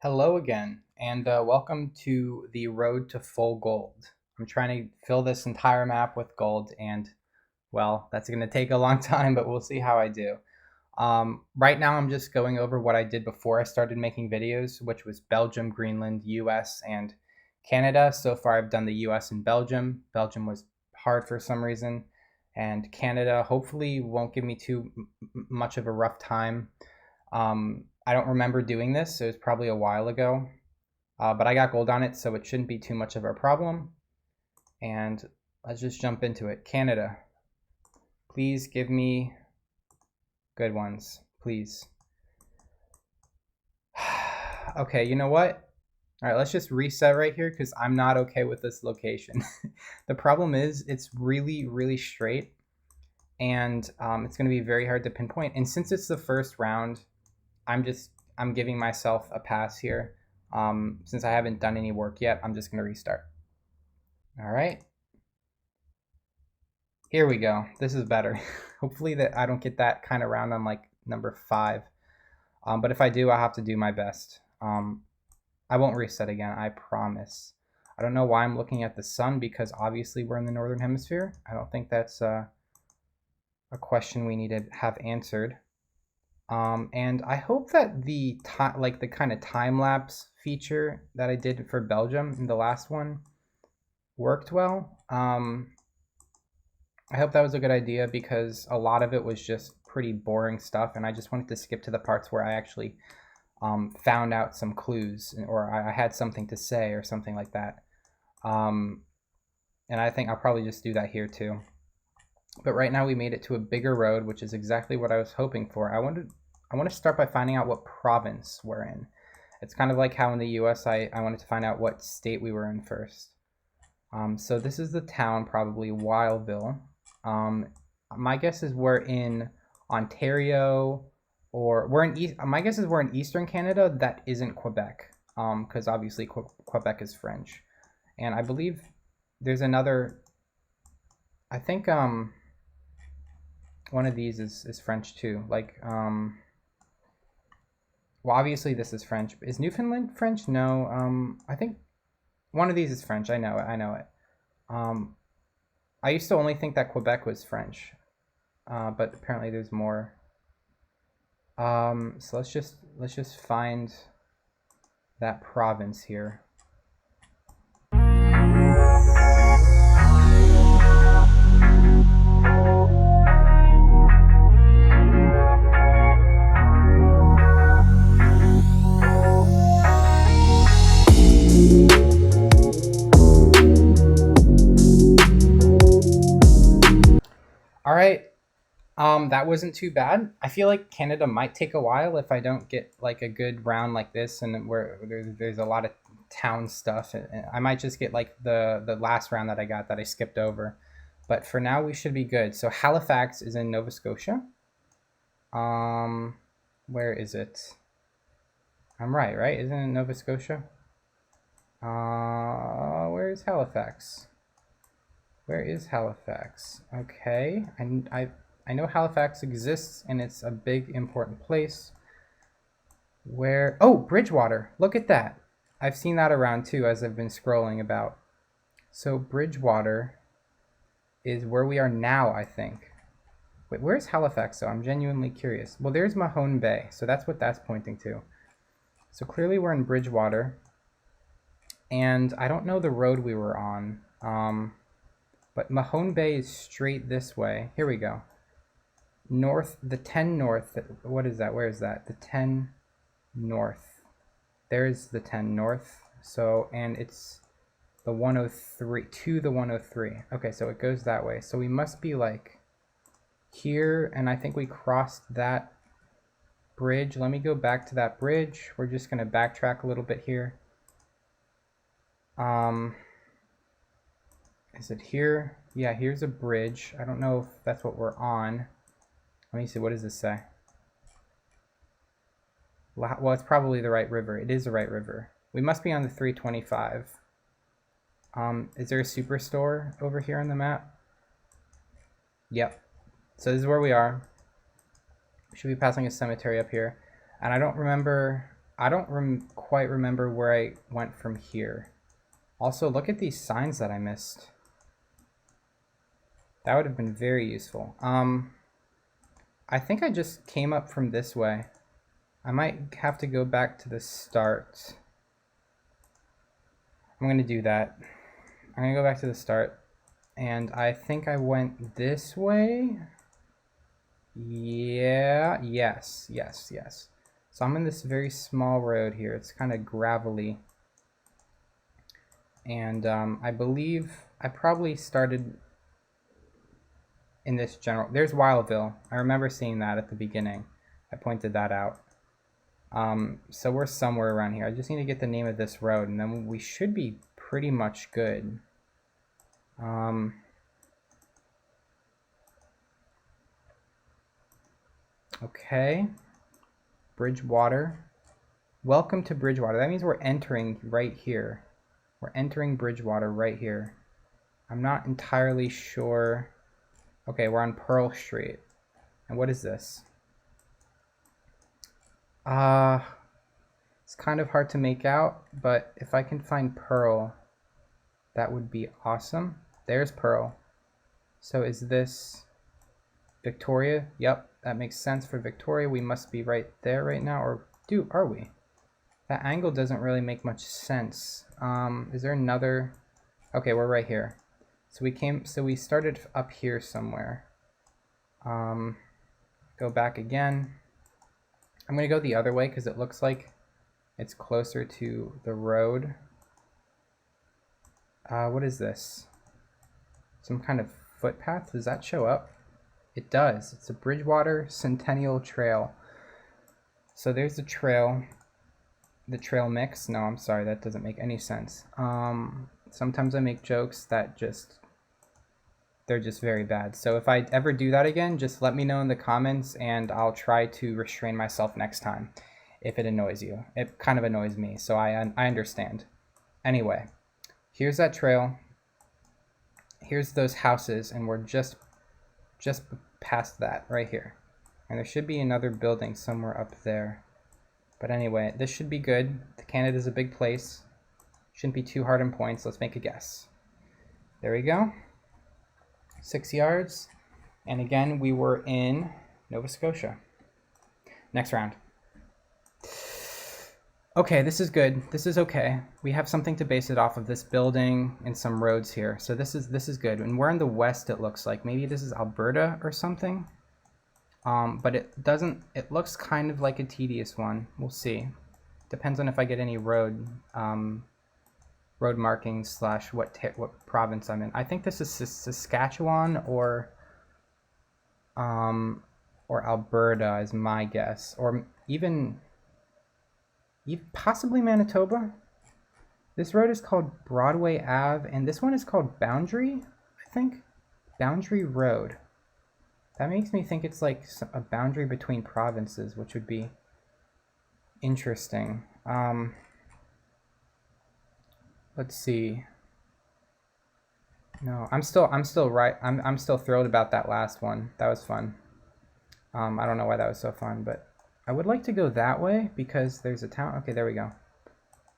Hello again, and welcome to the road to full gold. I'm trying to fill this entire map with gold, and well, that's going to take a long time, but we'll see how I do. Right now, I'm just going over what I did before I started making videos, which was Belgium, Greenland, US, and Canada. So far, I've done the US and Belgium. Belgium was hard for some reason, and Canada hopefully won't give me too much of a rough time. I don't remember doing this, so it was probably a while ago, but I got gold on it, so it shouldn't be too much of a problem. And let's just jump into it. Canada, please give me good ones, please. Okay, you know what? All right, let's just reset right here because I'm not okay with this location. The problem is it's really, really straight, and it's going to be very hard to pinpoint. And since it's the first round, I'm giving myself a pass here. Since I haven't done any work yet, I'm just going to restart. All right. Here we go. This is better. Hopefully that I don't get that kind of round on like number 5. But if I do, I'll have to do my best. I won't reset again, I promise. I don't know why I'm looking at the sun because obviously we're in the northern hemisphere. I don't think that's a question we need to have answered. And I hope that the kind of time lapse feature that I did for Belgium in the last one worked well. I hope that was a good idea because a lot of it was just pretty boring stuff, and I just wanted to skip to the parts where I actually found out some clues or I had something to say or something like that. And I think I'll probably just do that here too. But right now we made it to a bigger road, which is exactly what I was hoping for. I want to start by finding out what province we're in. It's kind of like how in the US I wanted to find out what state we were in first. So this is the town, probably Wildville. My guess is we're in Ontario, or we're in my guess is we're in Eastern Canada. That isn't Quebec, because obviously Quebec is French. And I believe there's another, I think one of these is French too. Like, well, obviously this is French. Is Newfoundland French? No. I think one of these is French. I know it. I used to only think that Quebec was French, but apparently there's more. So let's just find that province here. All right, that wasn't too bad. I feel like Canada might take a while if I don't get like a good round like this, and where there's a lot of town stuff. I might just get like the last round that I got that I skipped over. But for now, we should be good. So Halifax is in Nova Scotia. Where is it? I'm right? Isn't it Nova Scotia? Where is Halifax? Where is Halifax? Okay, I know Halifax exists, and it's a big, important place. Where? Oh, Bridgewater. Look at that. I've seen that around too as I've been scrolling about. So Bridgewater is where we are now, I think. Wait, where's Halifax? So I'm genuinely curious. Well, there's Mahone Bay, so that's what that's pointing to. So clearly we're in Bridgewater, and I don't know the road we were on. But Mahone Bay is straight this way. Here we go. North, the 10 north. What is that? Where is that? The 10 north. There's the 10 north. So, and it's the 103 to the 103. Okay, so it goes that way. So we must be like here, and I think we crossed that bridge. Let me go back to that bridge. We're just going to backtrack a little bit here. Is it here? Yeah, here's a bridge. I don't know if that's what we're on. Let me see, what does this say? Well, it's probably the right river. It is the right river. We must be on the 325. Is there a superstore over here on the map? Yep. So this is where we are. We should be passing a cemetery up here. And I don't remember I don't quite remember where I went from here. Also, look at these signs that I missed. That would have been very useful. I think I just came up from this way. I might have to go back to the start. I'm going to do that. I'm going to go back to the start. And I think I went this way. Yeah, yes. So I'm in this very small road here. It's kind of gravelly. And I believe I probably started in this general. There's Wildville. I remember seeing that at the beginning. I pointed that out. So we're somewhere around here. I just need to get the name of this road, and then we should be pretty much good. Okay. Bridgewater. Welcome to Bridgewater. That means we're entering right here. We're entering Bridgewater right here. I'm not entirely sure. Okay, we're on Pearl Street. And what is this? It's kind of hard to make out, but if I can find Pearl, that would be awesome. There's Pearl. So is this Victoria? Yep, that makes sense for Victoria. We must be right there right now, or are we? That angle doesn't really make much sense. Is there another? Okay, we're right here. So we started up here somewhere. Go back again. I'm gonna go the other way because it looks like it's closer to the road. What is this? Some kind of footpath? Does that show up? It does. It's a Bridgewater Centennial Trail. So there's the trail. The trail mix. No, I'm sorry, that doesn't make any sense. Sometimes I make jokes that they're just very bad. So if I ever do that again, just let me know in the comments and I'll try to restrain myself next time if it annoys you. It kind of annoys me, so I understand. Anyway, here's that trail. Here's those houses, and we're just past that right here. And there should be another building somewhere up there. But anyway, this should be good. Canada's a big place. Shouldn't be too hard on points. Let's make a guess. There we go. 6 yards. And again, we were in Nova Scotia. Next round. Okay, this is good. This is okay. We have something to base it off of, this building and some roads here. So this is good. And we're in the west, it looks like. Maybe this is Alberta or something. But it looks kind of like a tedious one. We'll see. Depends on if I get any road markings / what province I'm in. I think this is Saskatchewan or Alberta is my guess, or even possibly Manitoba. This road is called Broadway Ave, and this one is called Boundary, I think. Boundary Road. That makes me think it's like a boundary between provinces, which would be interesting. Let's see. No, I'm still right. I'm still thrilled about that last one. That was fun. I don't know why that was so fun, but I would like to go that way because there's a town. Okay, there we go.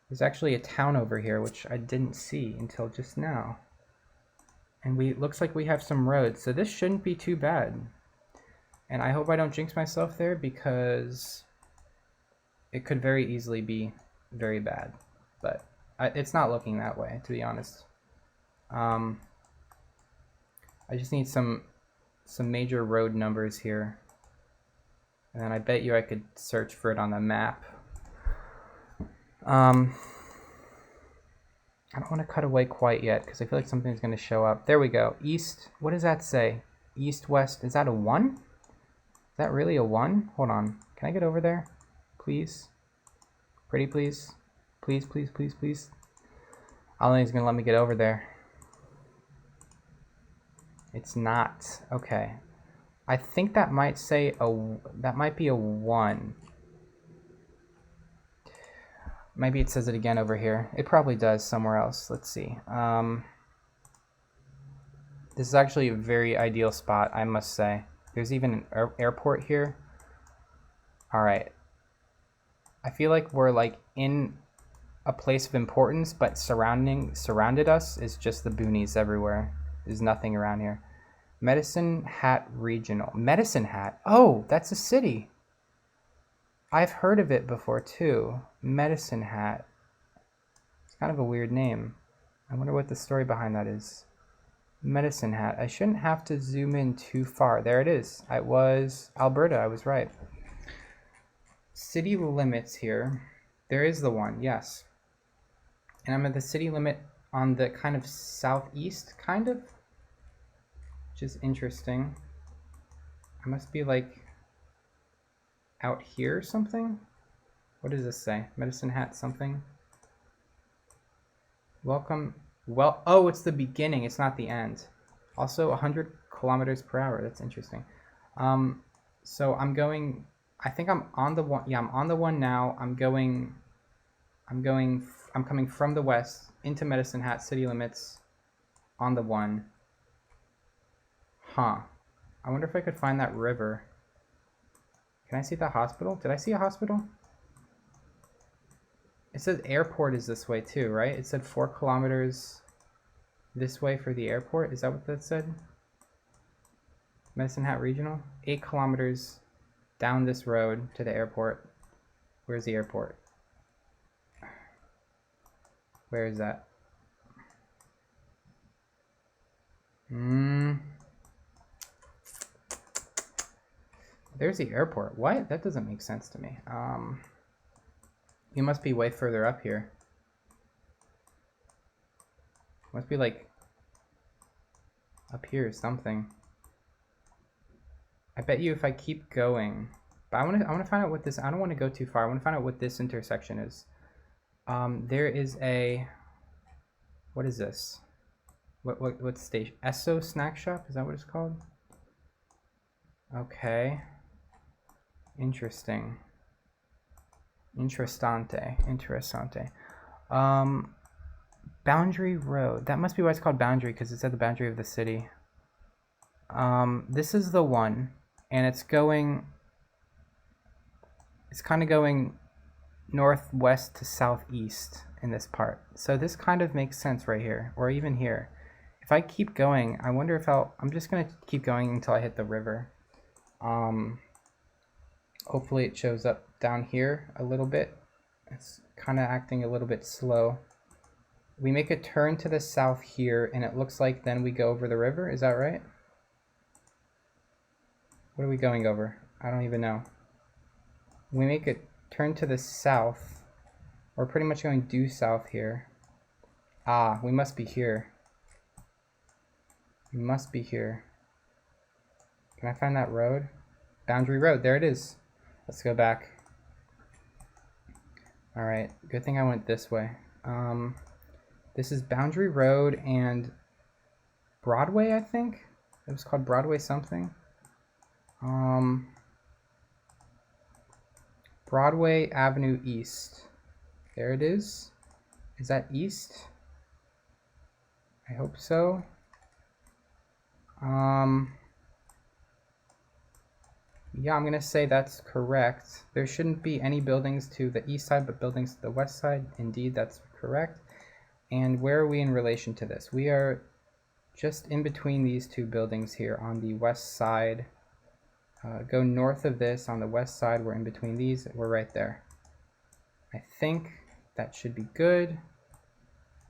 There's actually a town over here, which I didn't see until just now. And looks like we have some roads, so this shouldn't be too bad. And I hope I don't jinx myself there because it could very easily be very bad. But it's not looking that way, to be honest. I just need some major road numbers here. And then I bet you I could search for it on the map. I don't want to cut away quite yet because I feel like something's going to show up. There we go. East. What does that say? East, west. Is that a 1? Is that really a 1? Hold on. Can I get over there? Please? Pretty please? Please, please, please, please. I don't think he's going to let me get over there. It's not. Okay. I think that might say that might be a 1. Maybe it says it again over here. It probably does somewhere else. Let's see. This is actually a very ideal spot, I must say. There's even an airport here. All right. I feel like we're like in a place of importance, but surrounded us is just the boonies everywhere. There's nothing around here. Medicine Hat Regional. Medicine Hat. Oh, that's a city. I've heard of it before too. Medicine Hat. It's kind of a weird name. I wonder what the story behind that is. Medicine Hat. I shouldn't have to zoom in too far. There it is. It was Alberta. I was right. City limits here. There is the one, yes. And I'm at the city limit on the kind of southeast, kind of, which is interesting. I must be like out here or something. What does this say? Medicine Hat something. Welcome. Well, oh, it's the beginning. It's not the end. Also 100 kilometers per hour. That's interesting. So I'm going, I think I'm on the one. Yeah, I'm on the one now. I'm coming from the west into Medicine Hat city limits on the one. Huh. I wonder if I could find that river. Can I see the hospital? Did I see a hospital? It says airport is this way too, right? It said 4 kilometers this way for the airport. Is that what that said? Medicine Hat Regional? 8 kilometers down this road to the airport. Where's the airport? Where is that? There's the airport. What? That doesn't make sense to me. You must be way further up here. Must be like up here or something. I bet you if I keep going, but I want to find out what this. I don't want to go too far. I want to find out what this intersection is. There is a. What is this? What station? Esso Snack Shop? Is that what it's called? Okay. Interesting. Interessante. Boundary Road. That must be why it's called Boundary, because it's at the boundary of the city. This is the one, and it's kind of going northwest to southeast in this part. So this kind of makes sense right here, or even here. If I keep going, I wonder if I'm just gonna keep going until I hit the river. Hopefully it shows up down here a little bit. It's kind of acting a little bit slow. We make a turn to the south here, and it looks like then we go over the river. Is that right? What are we going over? I don't even know. We make a turn to the south. We're pretty much going due south here. Ah, we must be here. We must be here. Can I find that road? Boundary Road. There it is. Let's go back. All right. Good thing I went this way. This is Boundary Road and Broadway, I think. It was called Broadway something. Broadway Avenue East. There it is. Is that east? I hope so. Yeah, I'm gonna say that's correct. There shouldn't be any buildings to the east side, but buildings to the west side. Indeed, that's correct. And where are we in relation to this? We are just in between these two buildings here on the west side. Go north of this on the west side. We're in between these. We're right there. I think that should be good.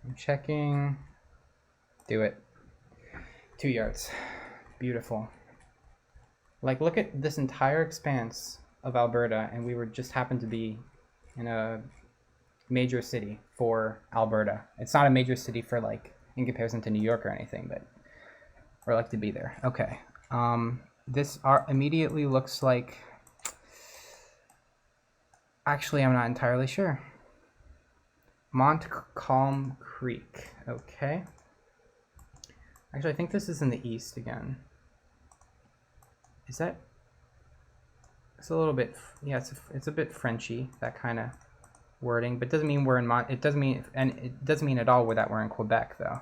I'm checking. Do it. 2 yards. Beautiful. Like, look at this entire expanse of Alberta, and we were just happened to be in a major city for Alberta. It's not a major city for, like, in comparison to New York or anything, but we're like to be there. Okay. This immediately looks like, actually, I'm not entirely sure. Montcalm Creek. Okay. Actually, I think this is in the east again. Is that? It's a little bit, yeah, it's a bit Frenchy, that kind of wording, but it doesn't mean we're in it doesn't mean at all that we're in Quebec though.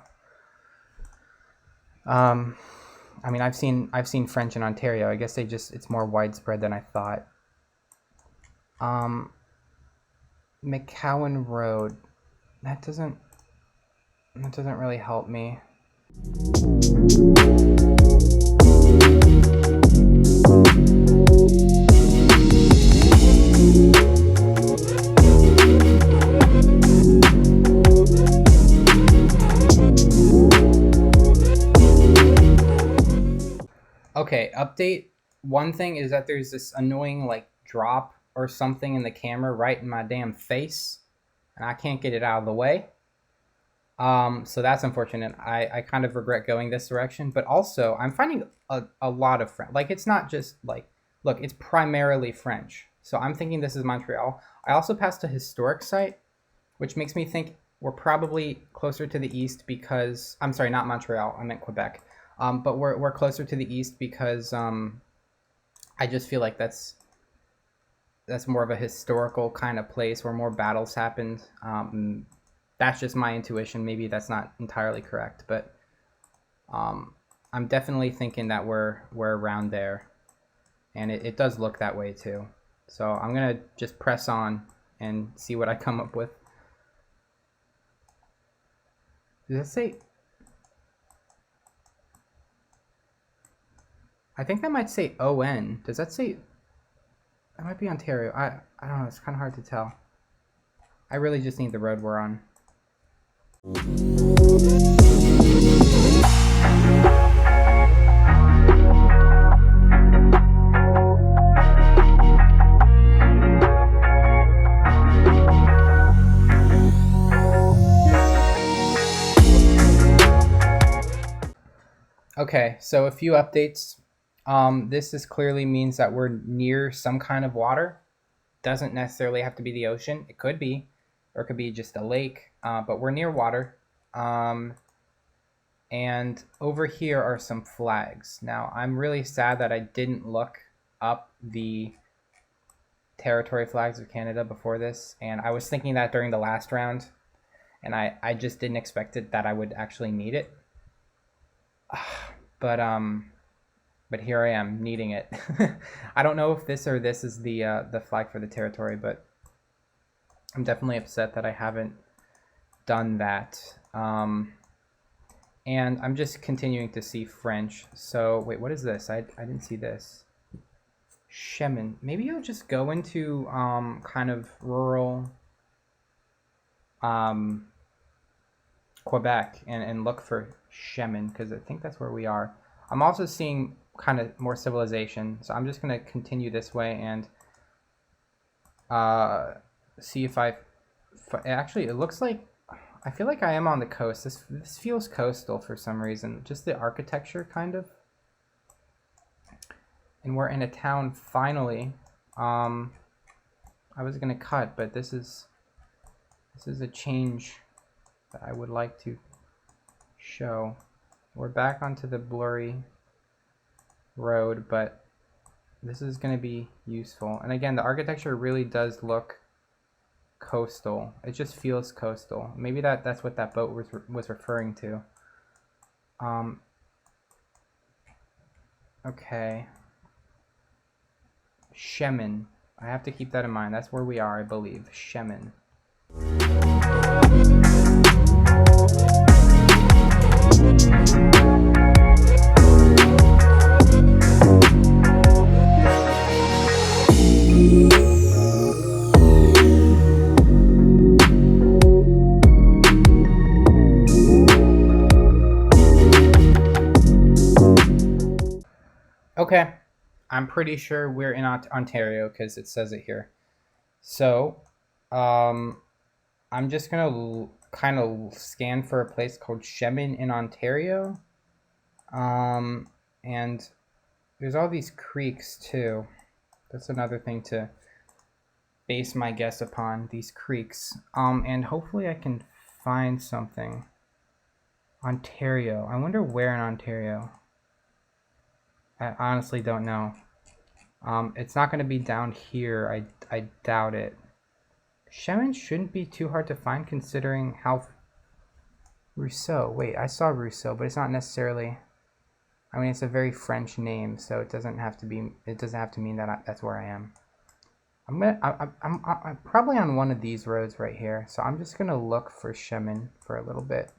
I mean, I've seen French in Ontario. I guess it's more widespread than I thought. McCowan Road. That doesn't really help me. Okay, update. One thing is that there's this annoying like drop or something in the camera right in my damn face, and I can't get it out of the way. So that's unfortunate. I kind of regret going this direction, but also I'm finding a lot of French. Like, it's not just like, look, it's primarily French. So I'm thinking this is Montreal. I also passed a historic site, which makes me think we're probably closer to the east because, I'm sorry, not Montreal, I meant Quebec. But we're closer to the east because I just feel like that's more of a historical kind of place where more battles happened. That's just my intuition. Maybe that's not entirely correct, but I'm definitely thinking that we're around there, and it does look that way too. So I'm gonna just press on and see what I come up with. Does that say? I think that might say ON. Does that say? That might be Ontario. I don't know. It's kind of hard to tell. I really just need the road we're on. Okay, so a few updates. This clearly means that we're near some kind of water. Doesn't necessarily have to be the ocean. It could be, or it could be just a lake, but we're near water. And over here are some flags. Now, I'm really sad that I didn't look up the territory flags of Canada before this, and I was thinking that during the last round, and I just didn't expect it that I would actually need it. But here I am needing it. I don't know if this is the flag for the territory, but I'm definitely upset that I haven't done that. And I'm just continuing to see French. So wait, what is this? I didn't see this. Chemin. Maybe I'll just go into kind of rural Quebec and look for Chemin, because I think that's where we are. I'm also seeing kind of more civilization, so I'm just going to continue this way and see if actually, it looks like I feel like I am on the coast. This feels coastal for some reason, just the architecture kind of. And we're in a town finally. I was going to cut, but this is a change that I would like to show. We're back onto the blurry road, but this is going to be useful. And again, the architecture really does look coastal. It just feels coastal. Maybe that's what that boat was referring to. Okay. Chemin. I have to keep that in mind. That's where we are, I believe. Chemin. Okay, I'm pretty sure we're in Ontario because it says it here. So, I'm just gonna kind of scan for a place called Chemin in Ontario. And there's all these creeks too. That's another thing to base my guess upon, these creeks. And hopefully I can find something. Ontario. I wonder where in Ontario. I honestly don't know. It's not going to be down here. I doubt it. Chemin shouldn't be too hard to find considering how... Rousseau. Wait, I saw Rousseau, but it's not necessarily... I mean, it's a very French name, so it doesn't have to be... It doesn't have to mean that that's where I am. I'm probably on one of these roads right here, so I'm just gonna look for Shemin for a little bit.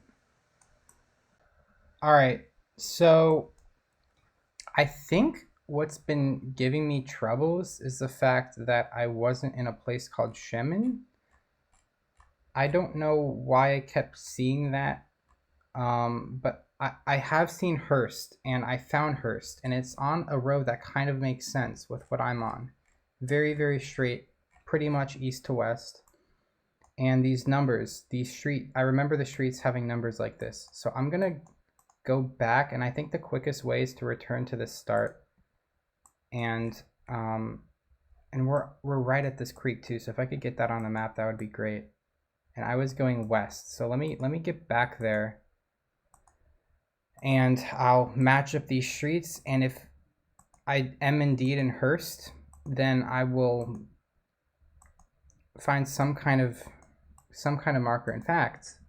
All right, so I think what's been giving me troubles is the fact that I wasn't in a place called Shemin. I don't know why I kept seeing that, but I have seen Hearst, and I found Hearst, and it's on a road that kind of makes sense with what I'm on. Very, very straight, pretty much east to west. And these numbers, I remember the streets having numbers like this. So I'm gonna go back, and I think the quickest way is to return to the start. And we're right at this creek too, so if I could get that on the map, that would be great. And I was going west, so let me get back there, and I'll match up these streets, and if I am indeed in Hearst, then I will find some kind of marker. In fact,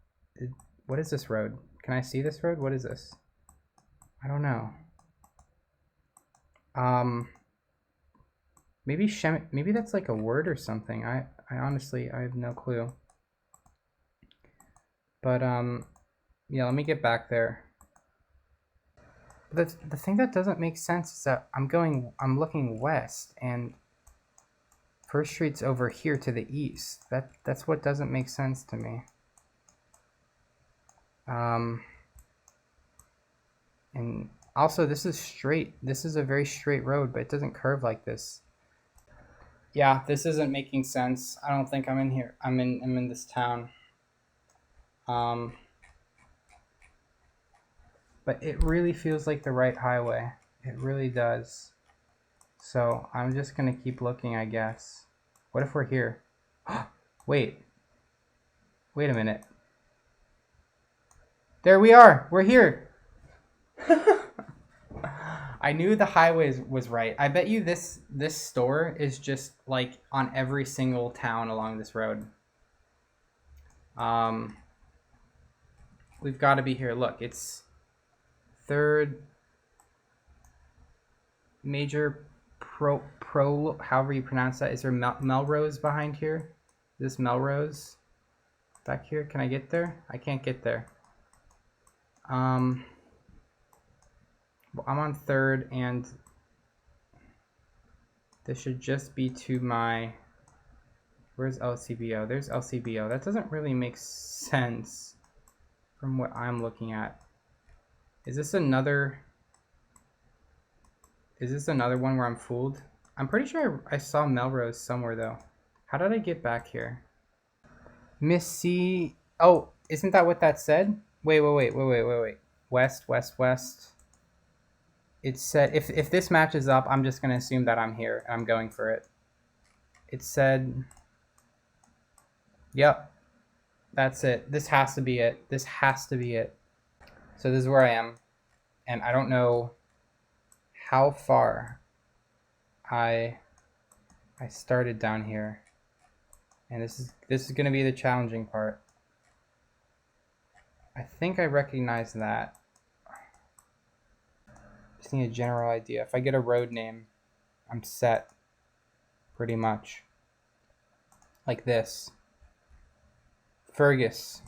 what is this road? Can I see this road? What is this? I don't know. Maybe that's like a word or something. I honestly, I have no clue. But yeah, let me get back there. But the thing that doesn't make sense is that I'm looking west, and First Street's over here to the east. That's what doesn't make sense to me. And also, this is straight. This is a very straight road, but it doesn't curve like this. Yeah, this isn't making sense. I don't think I'm in here. I'm in this town. But it really feels like the right highway. It really does. So I'm just gonna keep looking, I guess. What if we're here? Wait a minute. There we are. We're here. I knew the highway was right. I bet you this store is just like on every single town along this road. We've got to be here. Look, it's third major pro however you pronounce that. Is there Melrose behind here? Is this Melrose back here? Can I get there? I can't get there. Well, I'm on third, and this should just be to my... Where's LCBO? There's LCBO. That doesn't really make sense from what I'm looking at. Is this another one where I'm fooled? I'm pretty sure I saw Melrose somewhere, though. How did I get back here? Miss C... Oh, isn't that what that said? Wait. West. It said, if this matches up, I'm just going to assume that I'm here, and I'm going for it. It said... Yep. That's it. This has to be it. This has to be it. So this is where I am. And I don't know how far I started down here. And this is going to be the challenging part. I think I recognize that. Just need a general idea. If I get a road name, I'm set. Pretty much. Like this. Fergus.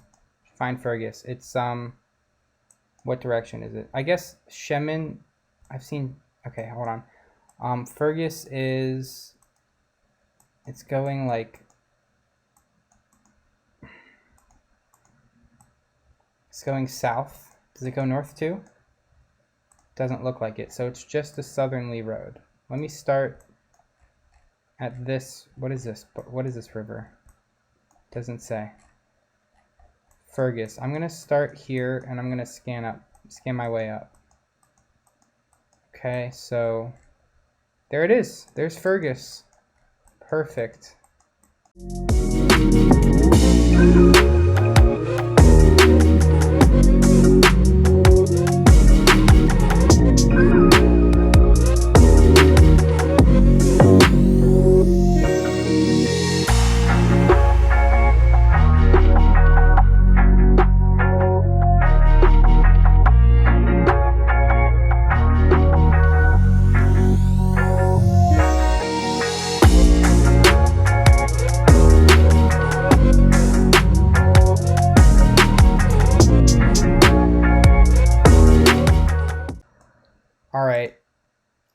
Find Fergus. It's, what direction is it? I guess Shemin, I've seen, okay, hold on. Fergus is, it's going like, it's going south. Does it go north too? Doesn't look like it. So it's just a southerly road. Let me start at this. What is this? What is this river? Doesn't say. Fergus. I'm going to start here, and I'm going to scan my way up. Okay, so there it is. There's Fergus. Perfect.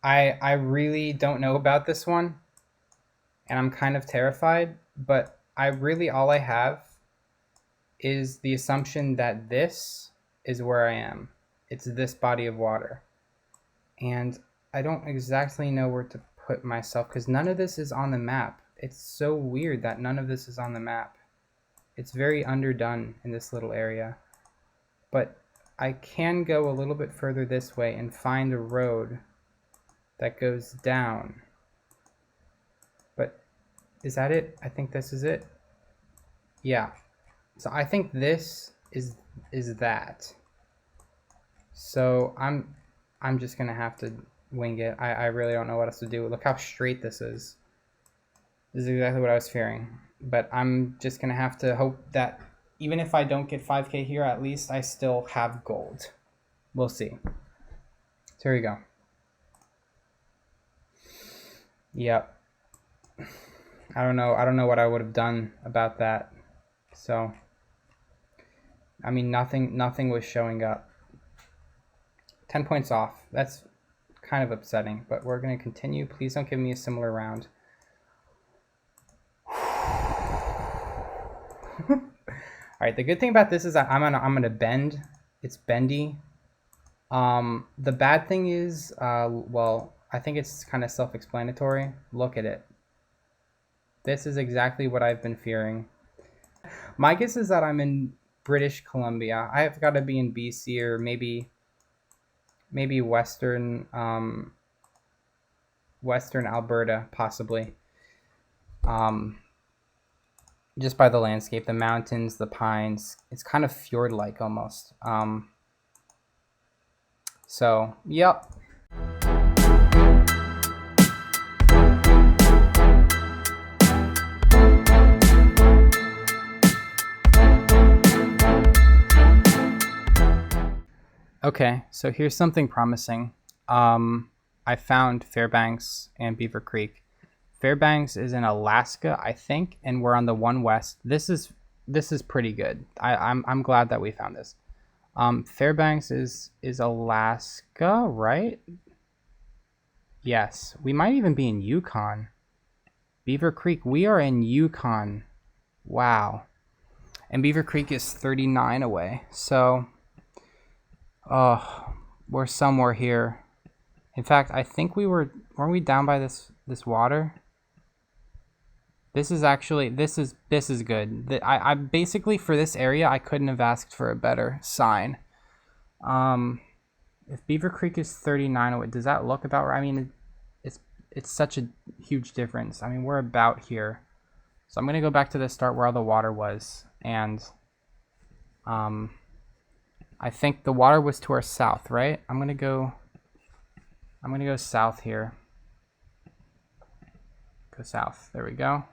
I really don't know about this one, and I'm kind of terrified, but all I have is the assumption that this is where I am. It's this body of water. And I don't exactly know where to put myself because none of this is on the map. It's so weird that none of this is on the map. It's very underdone in this little area. But I can go a little bit further this way and find a road that goes down. But is that it? I think this is it. Yeah. So I think this is that. So I'm just gonna have to wing it. I really don't know what else to do. Look how straight this is. This is exactly what I was fearing. But I'm just gonna have to hope that even if I don't get 5K here, at least I still have gold. We'll see. So here we go. Yep. I don't know what I would have done about that. So I mean nothing was showing up. 10 points off. That's kind of upsetting, but we're going to continue. Please don't give me a similar round. All right, the good thing about this is that I'm gonna bend. It's bendy. The bad thing is, well, I think it's kind of self-explanatory. Look at it. This is exactly what I've been fearing. My guess is that I'm in British Columbia. I've got to be in BC or maybe Western Alberta, possibly. Just by the landscape, the mountains, the pines. It's kind of fjord-like almost. So, yep. Okay, so here's something promising. I found Fairbanks and Beaver Creek. Fairbanks is in Alaska, I think, and we're on the one west. This is pretty good. I'm glad that we found this. Fairbanks is Alaska, right? Yes, we might even be in Yukon. Beaver Creek, we are in Yukon. Wow. And Beaver Creek is 39 away. So, we're somewhere here. In fact, I think weren't we down by this water? This is actually, this is good. I basically, for this area, I couldn't have asked for a better sign. If Beaver Creek is 39 away, does that look about right? I mean, it's such a huge difference. I mean, we're about here. So I'm going to go back to the start where all the water was. And I think the water was to our south, right? I'm going to go south here. Go south. There we go.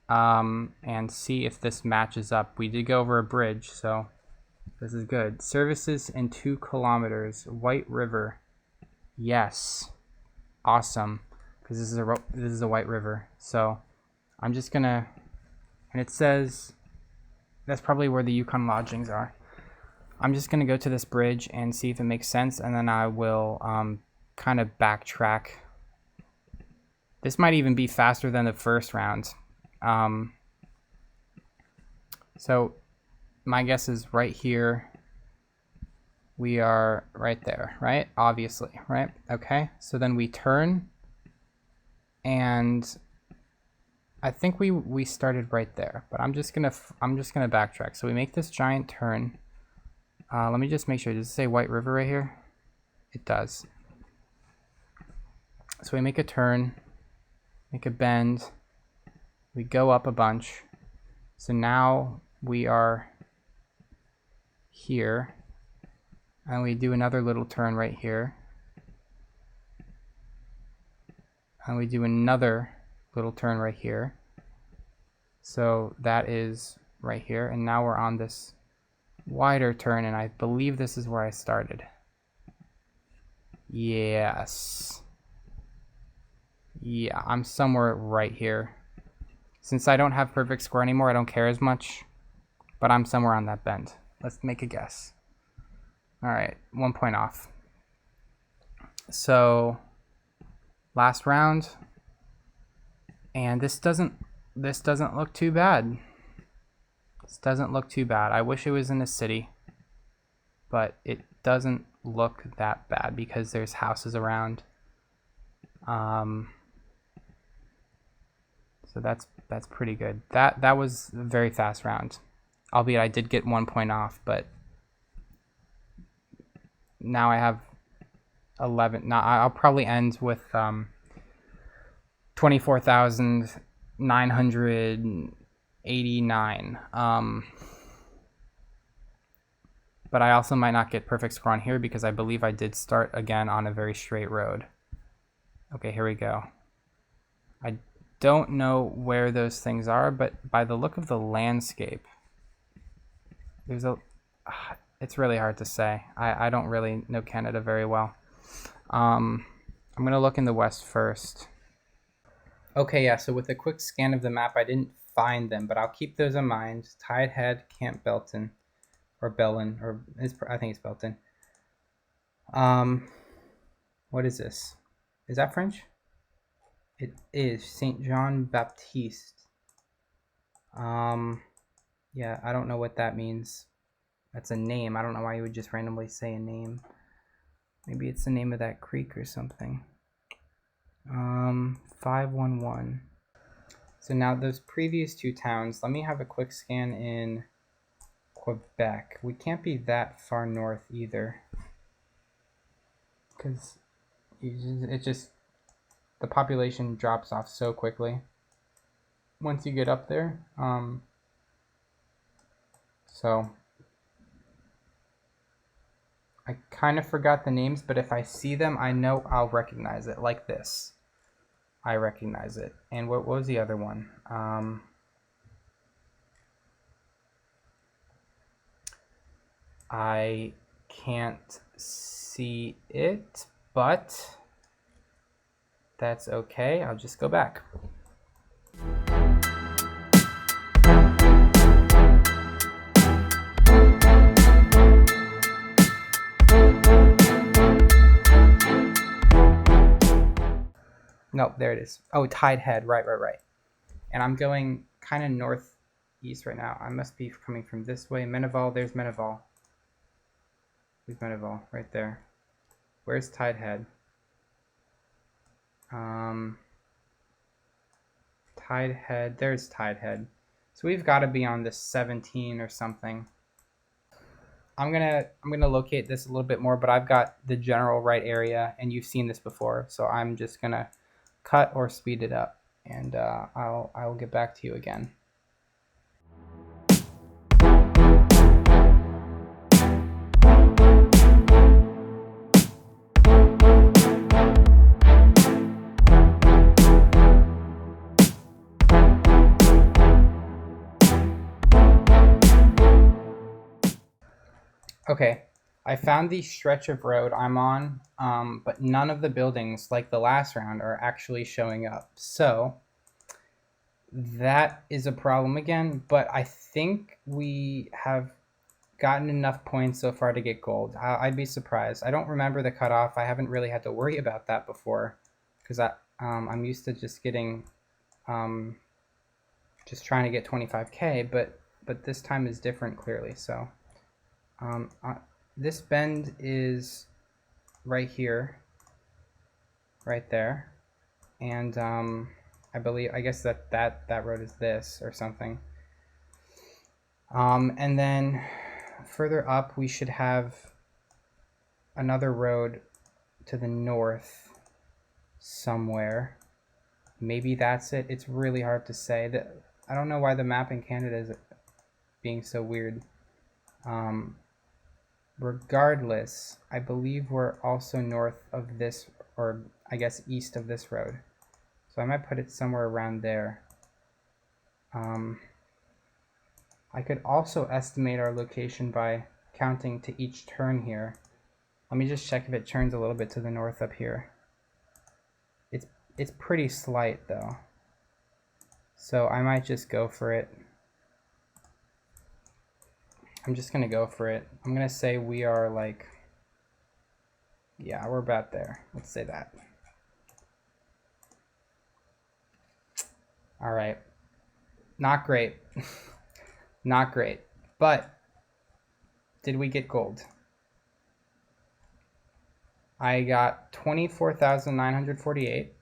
And see if this matches up. We did go over a bridge, so this is good. Services in 2 kilometers. White River. Yes. Awesome. Because this is a White River. So I'm just gonna, and it says that's probably where the Yukon lodgings are. I'm just gonna go to this bridge and see if it makes sense, and then I will kind of backtrack. This might even be faster than the first round. So my guess is right here. We are right there, right? Obviously, right? Okay. So then we turn, and I think we started right there, but I'm just gonna backtrack. So we make this giant turn. Let me just make sure. Does it say White River right here? It does. So we make a turn, make a bend. We go up a bunch. So now we are here. And we do another little turn right here. And we do another little turn right here. So that is right here. And now we're on this wider turn, and I believe this is where I started. Yes. Yeah, I'm somewhere right here. Since I don't have perfect square anymore, I don't care as much. But I'm somewhere on that bend. Let's make a guess. Alright, 1 point off. So last round, and this doesn't look too bad. This doesn't look too bad. I wish it was in a city, but it doesn't look that bad because there's houses around. So that's pretty good. That was a very fast round, albeit I did get 1 point off, but now I have 11. Now I'll probably end with 24,989. But I also might not get perfect score on here because I believe I did start again on a very straight road. Okay, here we go. I don't know where those things are, but by the look of the landscape, there's a... it's really hard to say. I don't really know Canada very well. I'm going to look in the west first. Okay, yeah, so with a quick scan of the map, I didn't find them, but I'll keep those in mind. Tide Head, Camp Belton, or Bellin, or I think it's Belton. What is this? Is that French? It is Saint Jean Baptiste. Yeah, I don't know what that means. That's a name. I don't know why you would just randomly say a name. Maybe it's the name of that creek or something. 511. So now those previous two towns, let me have a quick scan in Quebec. We can't be that far north either, because it just the population drops off so quickly once you get up there. So I kind of forgot the names, but if I see them, I know I'll recognize it. Like this, I recognize it. And what was the other one? I can't see it, but that's okay. I'll just go back. Nope, there it is. Oh, Tide Head, right. And I'm going kind of northeast right now. I must be coming from this way. Meneval, there's Meneval. Who's Meneval? Right there. Where's Tide Head? Tide Head, there's Tide Head. So we've got to be on this 17 or something. I'm gonna locate this a little bit more, but I've got the general right area, and you've seen this before, so I'm just gonna cut or speed it up, and I'll get back to you again. Okay, I found the stretch of road I'm on, but none of the buildings, like the last round, are actually showing up. So that is a problem again, but I think we have gotten enough points so far to get gold. I'd be surprised. I don't remember the cutoff. I haven't really had to worry about that before, because I'm used to just getting, just trying to get 25K, but this time is different clearly, so. This bend is right here, right there, and I guess that road is this or something. And then further up, we should have another road to the north somewhere. Maybe that's it. It's really hard to say. I don't know why the map in Canada is being so weird. Regardless, I believe we're also north of this, or I guess east of this road. So I might put it somewhere around there. I could also estimate our location by counting to each turn here. Let me just check if it turns a little bit to the north up here. It's pretty slight though. So I might just go for it. I'm just gonna go for it. I'm gonna say we are like Yeah, we're about there. Let's say that. All right. Not great. Not great. But did we get gold? I got 24,948.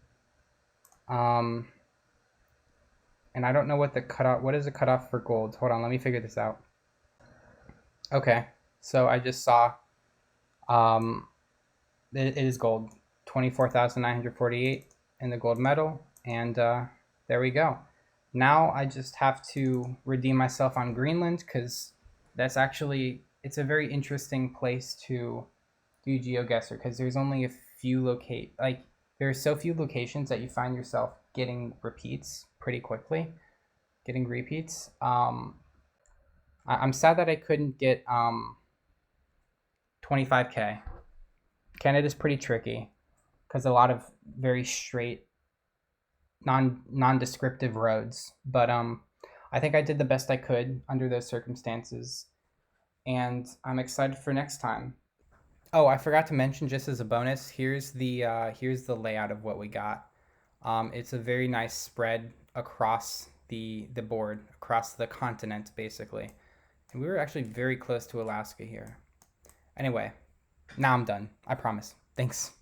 And I don't know what the cutoff, what is the cutoff for gold? Hold on, let me figure this out. Okay, so I just saw it is gold, 24,948 in the gold medal, and there we go. Now I just have to redeem myself on Greenland, because that's actually, it's a very interesting place to do Geoguessr, because there's only a few there are so few locations that you find yourself getting repeats pretty quickly, getting repeats. I'm sad that I couldn't get 25K. Canada's pretty tricky because a lot of very straight, non-descriptive roads. But I think I did the best I could under those circumstances, and I'm excited for next time. Oh, I forgot to mention, just as a bonus, here's the layout of what we got. It's a very nice spread across the board, across the continent, basically. And we were actually very close to Alaska here. Anyway, now I'm done. I promise. Thanks.